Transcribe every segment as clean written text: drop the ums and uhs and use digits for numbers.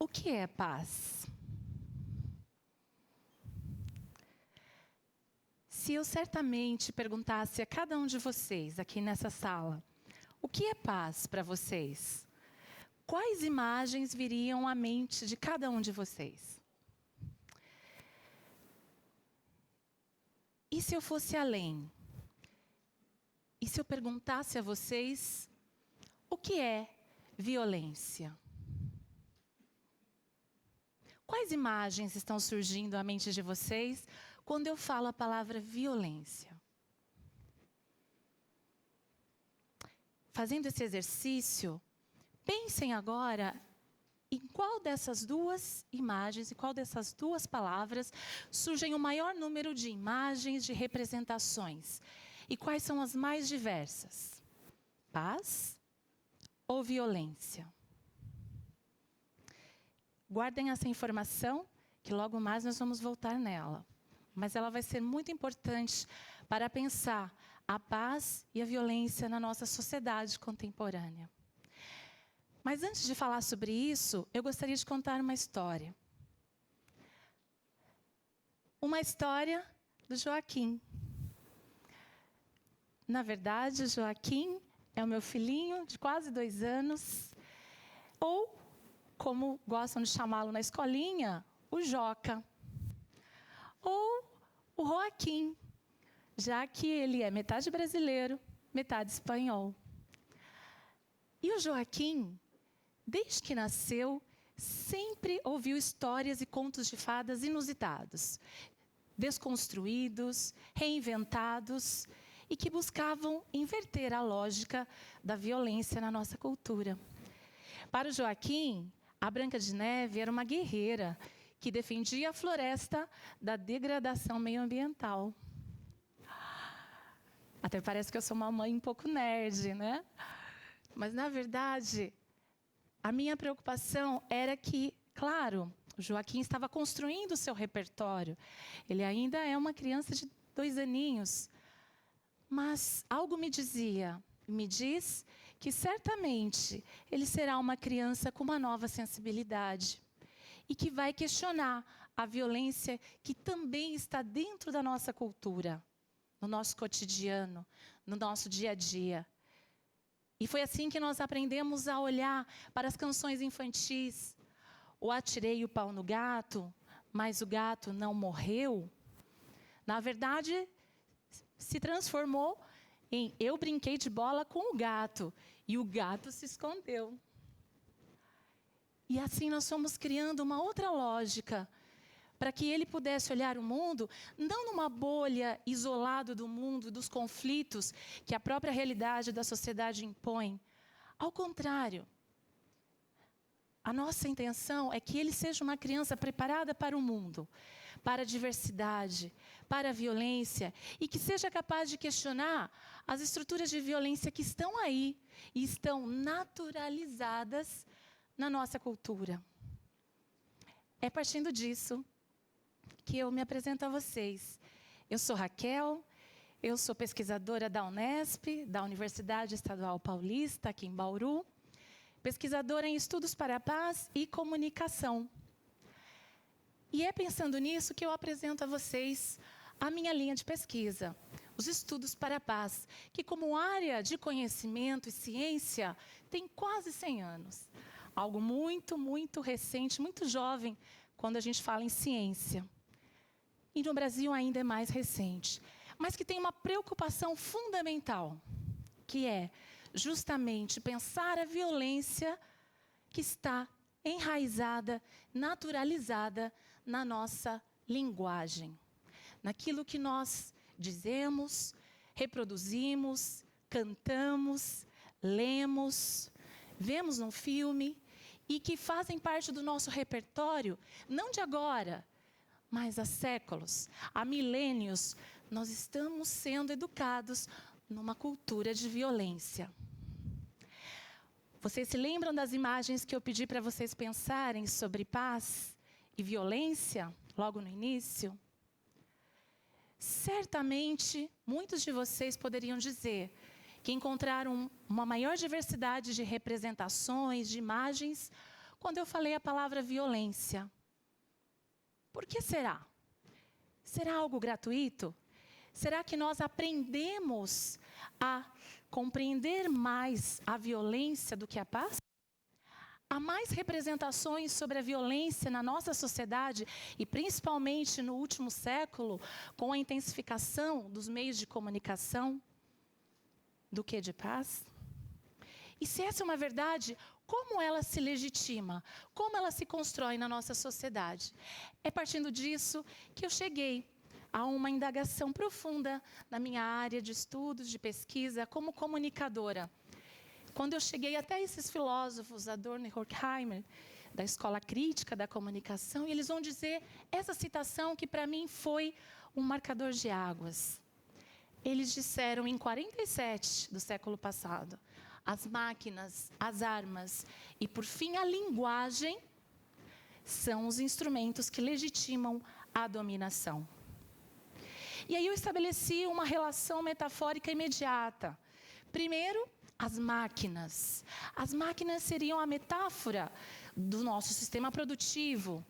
O que é paz? Se eu certamente perguntasse a cada um de vocês aqui nessa sala, o que é paz para vocês? Quais imagens viriam à mente de cada um de vocês? E se eu fosse além? E se eu perguntasse a vocês, o que é violência? Quais imagens estão surgindo à mente de vocês quando eu falo a palavra violência? Fazendo esse exercício, pensem agora em qual dessas duas imagens, e qual dessas duas palavras surgem o maior número de imagens, de representações. E quais são as mais diversas? Paz ou violência? Guardem essa informação, que logo mais nós vamos voltar nela. Mas ela vai ser muito importante para pensar a paz e a violência na nossa sociedade contemporânea. Mas antes de falar sobre isso, eu gostaria de contar uma história. Uma história do Joaquim. Na verdade, Joaquim é o meu filhinho de quase 2 anos, ou, como gostam de chamá-lo na escolinha, o Joca. Ou o Joaquim, já que ele é metade brasileiro, metade espanhol. E o Joaquim, desde que nasceu, sempre ouviu histórias e contos de fadas inusitados, desconstruídos, reinventados e que buscavam inverter a lógica da violência na nossa cultura. Para o Joaquim, a Branca de Neve era uma guerreira que defendia a floresta da degradação meioambiental. Até parece que eu sou uma mãe um pouco nerd, né? Mas, na verdade, a minha preocupação era que, claro, o Joaquim estava construindo o seu repertório. Ele ainda é uma criança de 2 aninhos. Mas algo me diz que certamente ele será uma criança com uma nova sensibilidade. E que vai questionar a violência que também está dentro da nossa cultura, no nosso cotidiano, no nosso dia a dia. E foi assim que nós aprendemos a olhar para as canções infantis. O Atirei o Pau no Gato, mas o gato não morreu. Na verdade, se transformou em Eu brinquei de bola com o gato e o gato se escondeu. E assim nós fomos criando uma outra lógica para que ele pudesse olhar o mundo não numa bolha isolado do mundo, dos conflitos que a própria realidade da sociedade impõe. Ao contrário, a nossa intenção é que ele seja uma criança preparada para o mundo, para a diversidade, para a violência, e que seja capaz de questionar as estruturas de violência que estão aí e estão naturalizadas na nossa cultura. É partindo disso que eu me apresento a vocês. Eu sou Raquel, eu sou pesquisadora da Unesp, da Universidade Estadual Paulista, aqui em Bauru, pesquisadora em estudos para a paz e comunicação. E é pensando nisso que eu apresento a vocês a minha linha de pesquisa, os estudos para a paz, que como área de conhecimento e ciência tem quase 100 anos. Algo muito, muito recente, muito jovem, quando a gente fala em ciência. E no Brasil ainda é mais recente. Mas que tem uma preocupação fundamental, que é justamente pensar a violência que está enraizada, naturalizada na nossa linguagem. Naquilo que nós dizemos, reproduzimos, cantamos, lemos, vemos num filme e que fazem parte do nosso repertório, não de agora, mas há séculos, há milênios, nós estamos sendo educados numa cultura de violência. Vocês se lembram das imagens que eu pedi para vocês pensarem sobre paz e violência, logo no início? Certamente, muitos de vocês poderiam dizer que encontraram uma maior diversidade de representações, de imagens, quando eu falei a palavra violência. Por que será? Será algo gratuito? Será que nós aprendemos a compreender mais a violência do que a paz? Há mais representações sobre a violência na nossa sociedade, e principalmente no último século, com a intensificação dos meios de comunicação, do que de paz? E se essa é uma verdade, como ela se legitima? Como ela se constrói na nossa sociedade? É partindo disso que eu cheguei a uma indagação profunda na minha área de estudos, de pesquisa, como comunicadora. Quando eu cheguei até esses filósofos, Adorno e Horkheimer, da Escola Crítica da Comunicação, e eles vão dizer essa citação que para mim foi um marcador de águas. Eles disseram em 47 do século passado, as máquinas, as armas e, por fim, a linguagem são os instrumentos que legitimam a dominação. E aí eu estabeleci uma relação metafórica imediata. Primeiro, as máquinas. As máquinas seriam a metáfora do nosso sistema produtivo,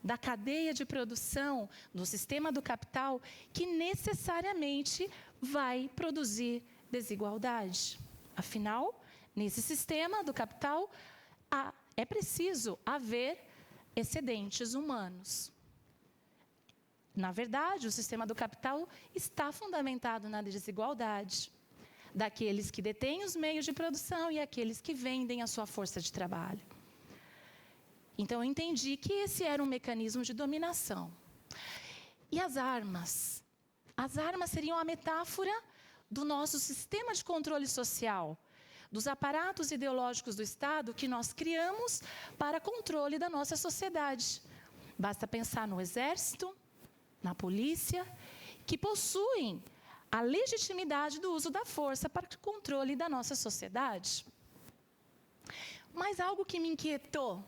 da cadeia de produção, do sistema do capital, que necessariamente vai produzir desigualdade. Afinal, nesse sistema do capital, é preciso haver excedentes humanos. Na verdade, o sistema do capital está fundamentado na desigualdade daqueles que detêm os meios de produção e aqueles que vendem a sua força de trabalho. Então, eu entendi que esse era um mecanismo de dominação. E as armas? As armas seriam a metáfora do nosso sistema de controle social, dos aparatos ideológicos do Estado que nós criamos para controle da nossa sociedade. Basta pensar no Exército, na polícia, que possuem a legitimidade do uso da força para o controle da nossa sociedade. Mas algo que me inquietou,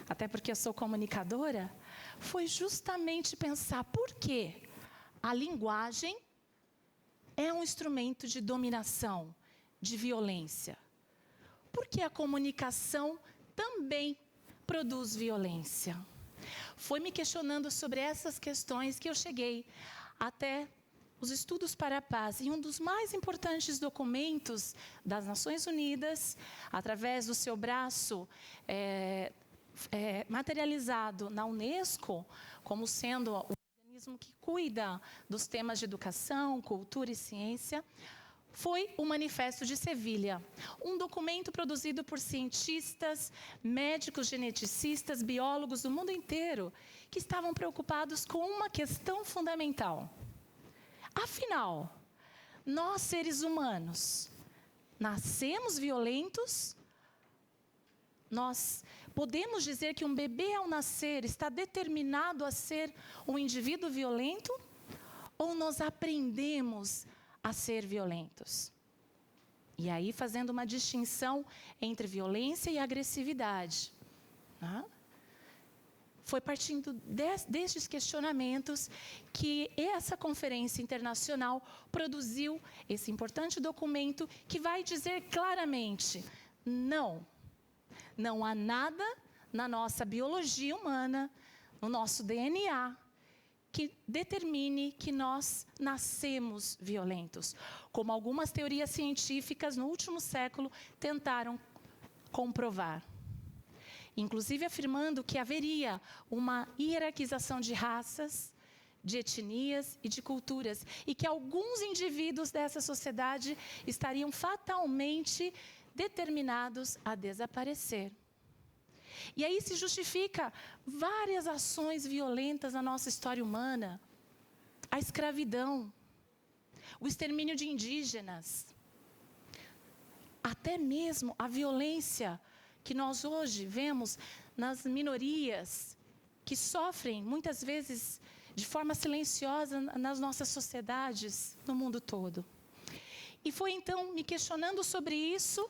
até porque eu sou comunicadora, foi justamente pensar por que a linguagem é um instrumento de dominação, de violência. Por que a comunicação também produz violência? Foi me questionando sobre essas questões que eu cheguei até os Estudos para a Paz, e um dos mais importantes documentos das Nações Unidas, através do seu braço materializado na Unesco, como sendo o organismo que cuida dos temas de educação, cultura e ciência, foi o Manifesto de Sevilha, um documento produzido por cientistas, médicos, geneticistas, biólogos do mundo inteiro, que estavam preocupados com uma questão fundamental. Afinal, nós, seres humanos, nascemos violentos? Nós podemos dizer que um bebê, ao nascer, está determinado a ser um indivíduo violento? Ou nós aprendemos a ser violentos? E aí, fazendo uma distinção entre violência e agressividade, né? Foi partindo destes questionamentos que essa conferência internacional produziu esse importante documento que vai dizer claramente: não há nada na nossa biologia humana, no nosso DNA, que determine que nós nascemos violentos, como algumas teorias científicas no último século tentaram comprovar. Inclusive afirmando que haveria uma hierarquização de raças, de etnias e de culturas, e que alguns indivíduos dessa sociedade estariam fatalmente determinados a desaparecer. E aí se justifica várias ações violentas na nossa história humana: a escravidão, o extermínio de indígenas, até mesmo a violência que nós hoje vemos nas minorias, que sofrem muitas vezes de forma silenciosa nas nossas sociedades, no mundo todo. E foi então me questionando sobre isso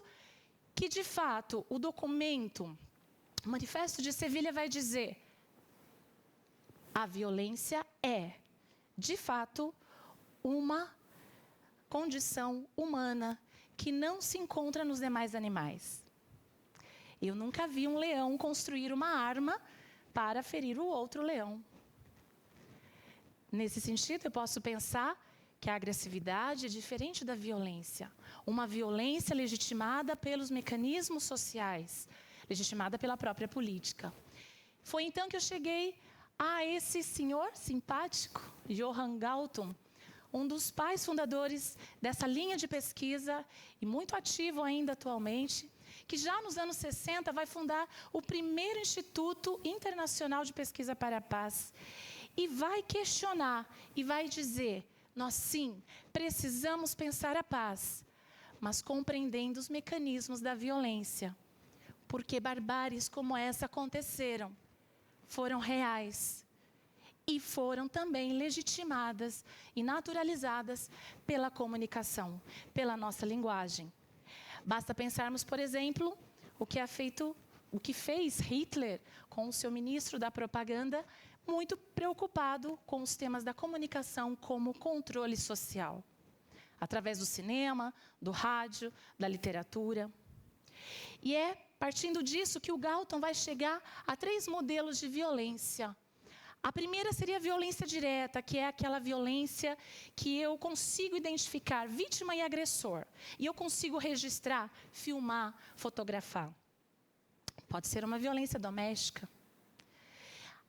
que, de fato, o documento, o Manifesto de Sevilha, vai dizer: a violência é, de fato, uma condição humana que não se encontra nos demais animais. Eu nunca vi um leão construir uma arma para ferir o outro leão. Nesse sentido, eu posso pensar que a agressividade é diferente da violência. Uma violência legitimada pelos mecanismos sociais, legitimada pela própria política. Foi então que eu cheguei a esse senhor simpático, Johann Galtung, um dos pais fundadores dessa linha de pesquisa, e muito ativo ainda atualmente, que já nos anos 60 vai fundar o primeiro Instituto Internacional de Pesquisa para a Paz, e vai questionar, e vai dizer, nós sim, precisamos pensar a paz, mas compreendendo os mecanismos da violência, porque barbáries como essa aconteceram, foram reais, e foram também legitimadas e naturalizadas pela comunicação, pela nossa linguagem. Basta pensarmos, por exemplo, o que fez Hitler com o seu ministro da propaganda, muito preocupado com os temas da comunicação como controle social, através do cinema, do rádio, da literatura. E é partindo disso que o Galtung vai chegar a 3 modelos de violência. A primeira seria a violência direta, que é aquela violência que eu consigo identificar vítima e agressor. E eu consigo registrar, filmar, fotografar. Pode ser uma violência doméstica.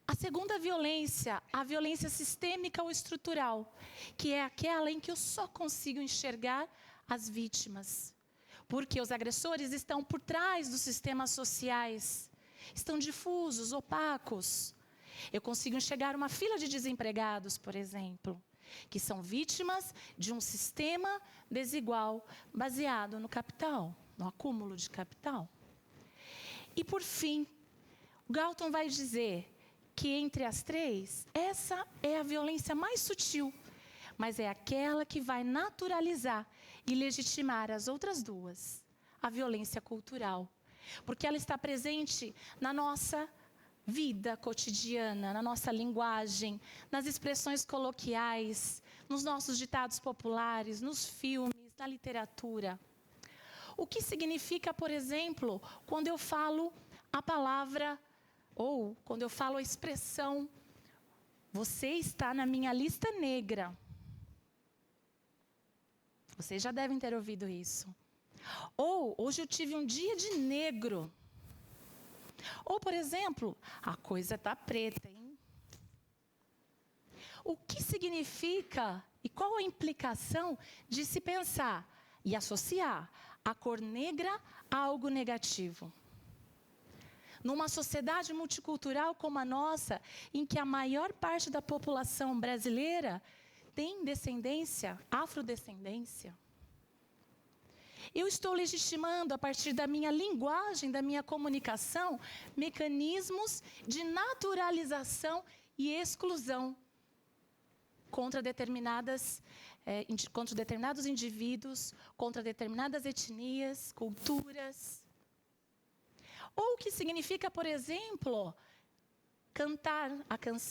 A segunda violência, a violência sistêmica ou estrutural, que é aquela em que eu só consigo enxergar as vítimas. Porque os agressores estão por trás dos sistemas sociais, estão difusos, opacos. Eu consigo enxergar uma fila de desempregados, por exemplo, que são vítimas de um sistema desigual baseado no capital, no acúmulo de capital. E, por fim, Galtung vai dizer que entre as 3, essa é a violência mais sutil, mas é aquela que vai naturalizar e legitimar as outras 2, a violência cultural, porque ela está presente na nossa vida cotidiana, na nossa linguagem, nas expressões coloquiais, nos nossos ditados populares, nos filmes, na literatura. O que significa, por exemplo, quando eu falo a palavra, ou quando eu falo a expressão, você está na minha lista negra. Vocês já devem ter ouvido isso. Ou, hoje eu tive um dia de negro. Ou, por exemplo, a coisa está preta, hein? O que significa e qual a implicação de se pensar e associar a cor negra a algo negativo? Numa sociedade multicultural como a nossa, em que a maior parte da população brasileira tem descendência, afrodescendência, eu estou legitimando, a partir da minha linguagem, da minha comunicação, mecanismos de naturalização e exclusão contra determinados indivíduos, contra determinadas etnias, culturas. Ou o que significa, por exemplo, cantar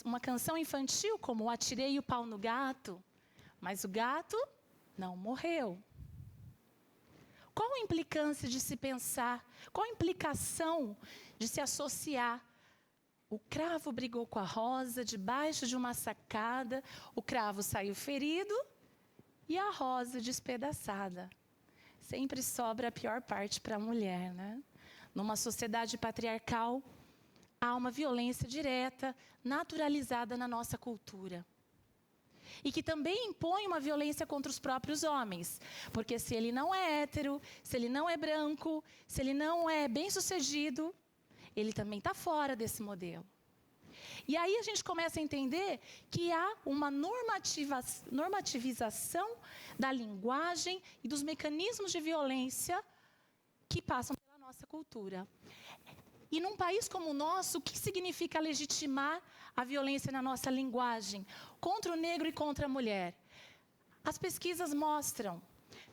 uma canção infantil como Atirei o Pau no Gato, mas o gato não morreu. Qual a implicância de se pensar? Qual a implicação de se associar? O cravo brigou com a rosa debaixo de uma sacada, o cravo saiu ferido e a rosa despedaçada. Sempre sobra a pior parte para a mulher, né? Numa sociedade patriarcal, há uma violência direta, naturalizada na nossa cultura. E que também impõe uma violência contra os próprios homens. Porque se ele não é hétero, se ele não é branco, se ele não é bem-sucedido, ele também está fora desse modelo. E aí a gente começa a entender que há uma normativização da linguagem e dos mecanismos de violência que passam pela nossa cultura. E num país como o nosso, o que significa legitimar a violência na nossa linguagem contra o negro e contra a mulher? As pesquisas mostram,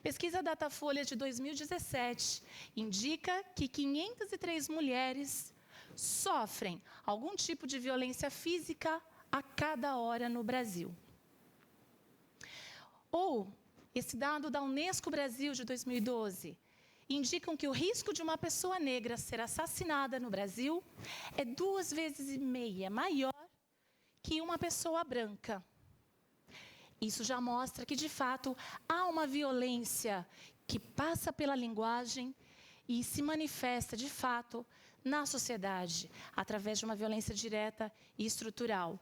pesquisa Datafolha de 2017, indica que 503 mulheres sofrem algum tipo de violência física a cada hora no Brasil. Ou, esse dado da Unesco Brasil de 2012, indicam que o risco de uma pessoa negra ser assassinada no Brasil é 2,5 vezes maior que uma pessoa branca. Isso já mostra que, de fato, há uma violência que passa pela linguagem e se manifesta, de fato, na sociedade, através de uma violência direta e estrutural.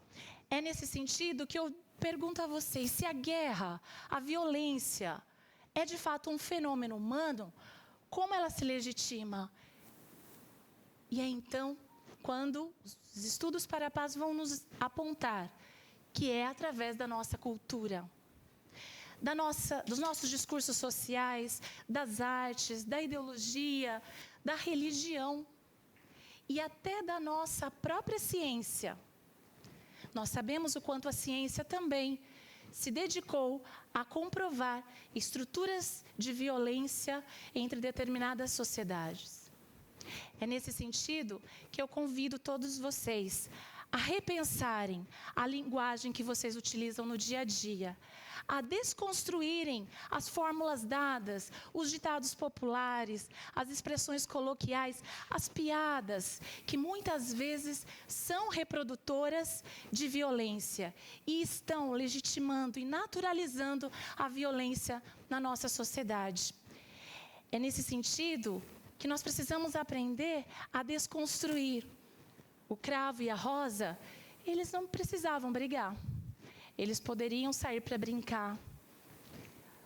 É nesse sentido que eu pergunto a vocês, se a guerra, a violência, é de fato um fenômeno humano, como ela se legitima? E é então, quando os estudos para a paz vão nos apontar que é através da nossa cultura, dos nossos discursos sociais, das artes, da ideologia, da religião e até da nossa própria ciência. Nós sabemos o quanto a ciência também se dedicou a comprovar estruturas de violência entre determinadas sociedades. É nesse sentido que eu convido todos vocês a repensarem a linguagem que vocês utilizam no dia a dia, a desconstruírem as fórmulas dadas, os ditados populares, as expressões coloquiais, as piadas, que muitas vezes são reprodutoras de violência e estão legitimando e naturalizando a violência na nossa sociedade. É nesse sentido que nós precisamos aprender a desconstruir. O cravo e a rosa, eles não precisavam brigar. Eles poderiam sair para brincar.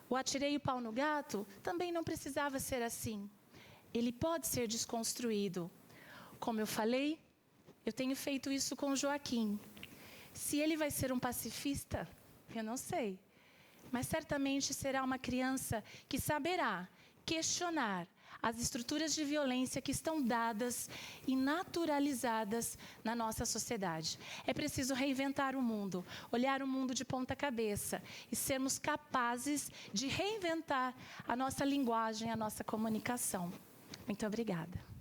O atirei o pau no gato também não precisava ser assim. Ele pode ser desconstruído. Como eu falei, eu tenho feito isso com o Joaquim. Se ele vai ser um pacifista, eu não sei. Mas certamente será uma criança que saberá questionar as estruturas de violência que estão dadas e naturalizadas na nossa sociedade. É preciso reinventar o mundo, olhar o mundo de ponta cabeça e sermos capazes de reinventar a nossa linguagem, a nossa comunicação. Muito obrigada.